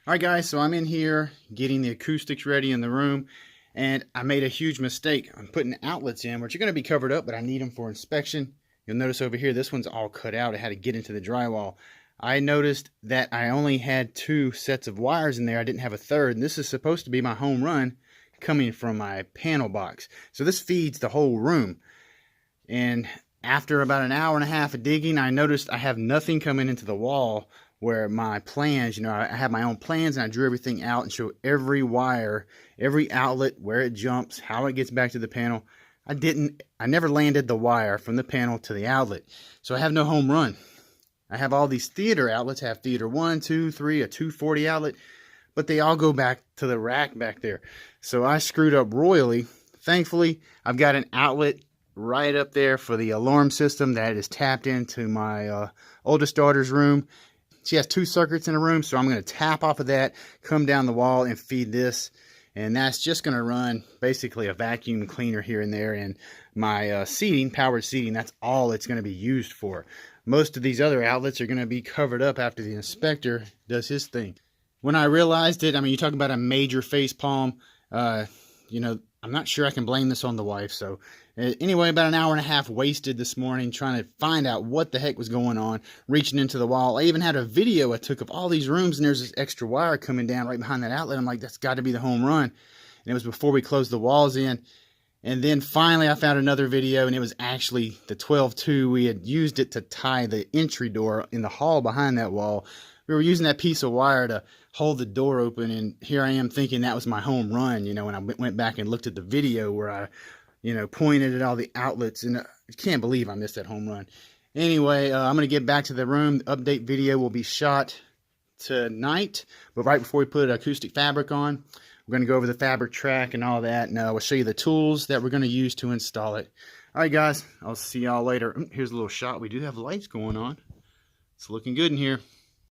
Alright guys, so I'm in here getting the acoustics ready in the room, and I made a huge mistake. I'm putting outlets in, which are going to be covered up, but I need them for inspection. You'll notice over here, this one's all cut out. I had to get into the drywall. I noticed that I only had 2 sets of wires in there. I didn't have a third, and this is supposed to be my home run coming from my panel box. So this feeds the whole room. And after about an hour and a half of digging, I noticed I have nothing coming into the wall where my plans, I have my own plans, and I drew everything out and show every wire, every outlet, where it jumps, how it gets back to the panel. I never landed the wire from the panel to the outlet. So I have no home run. I have all these theater outlets. I have theater 1, 2, 3, a 240 outlet, but they all go back to the rack back there. So I screwed up royally. Thankfully, I've got an outlet right up there for the alarm system that is tapped into my oldest daughter's room. She has 2 circuits in a room, so I'm going to tap off of that, come down the wall, and feed this. And that's just going to run basically a vacuum cleaner here and there. And my seating, powered seating, that's all it's going to be used for. Most of these other outlets are going to be covered up after the inspector does his thing. When I realized it, I mean, you talk about a major face palm, I'm not sure I can blame this on the wife. So anyway, about an hour and a half wasted this morning trying to find out what the heck was going on, reaching into the wall. I even had a video I took of all these rooms, and there's this extra wire coming down right behind that outlet. I'm like, that's got to be the home run. And it was before we closed the walls in. And then finally I found another video, and it was actually the 12-2. We had used it to tie the entry door in the hall behind that wall. We were using that piece of wire to hold the door open, and here I am thinking that was my home run, when I went back and looked at the video where I, pointed at all the outlets, and I can't believe I missed that home run. Anyway, I'm going to get back to the room. The update video will be shot tonight, but right before we put acoustic fabric on, we're going to go over the fabric track and all that, and we'll show you the tools that we're going to use to install it. All right, guys, I'll see y'all later. Here's a little shot. We do have lights going on. It's looking good in here.